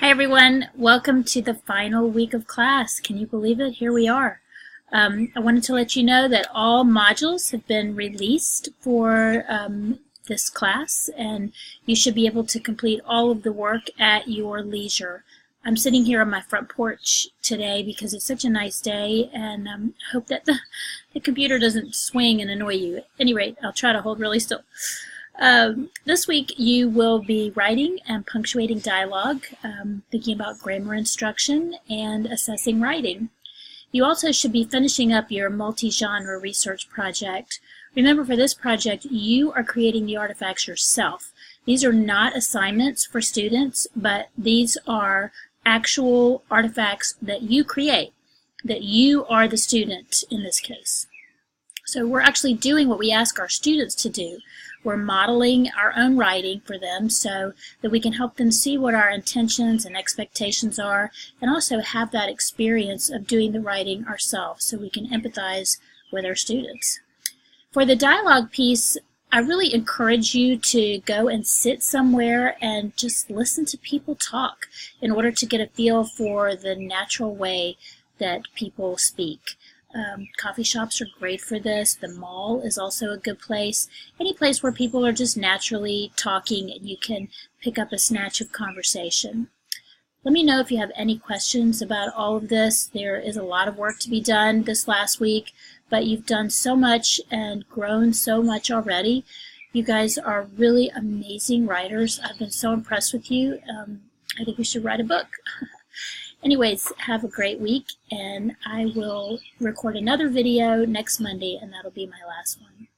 Hi everyone, welcome to the final week of class. Can you believe it? Here we are. I wanted to let you know that all modules have been released for this class, and you should be able to complete all of the work at your leisure. I'm sitting here on my front porch today because it's such a nice day, and I hope that the computer doesn't swing and annoy you. At any rate, I'll try to hold really still. This week you will be writing and punctuating dialogue, thinking about grammar instruction, and assessing writing. You also should be finishing up your multi-genre research project. Remember, for this project, you are creating the artifacts yourself. These are not assignments for students, but these are actual artifacts that you create, that you are the student in this case. So we're actually doing what we ask our students to do. We're modeling our own writing for them so that we can help them see what our intentions and expectations are, and also have that experience of doing the writing ourselves so we can empathize with our students. For the dialogue piece, I really encourage you to go and sit somewhere and just listen to people talk in order to get a feel for the natural way that people speak. Coffee shops are great for this. The mall is also a good place. Any place where people are just naturally talking and you can pick up a snatch of conversation. Let me know if you have any questions about all of this. There is a lot of work to be done this last week, but you've done so much and grown so much already. You guys are really amazing writers. I've been so impressed with you. I think we should write a book. Anyways, have a great week, and I will record another video next Monday, and that'll be my last one.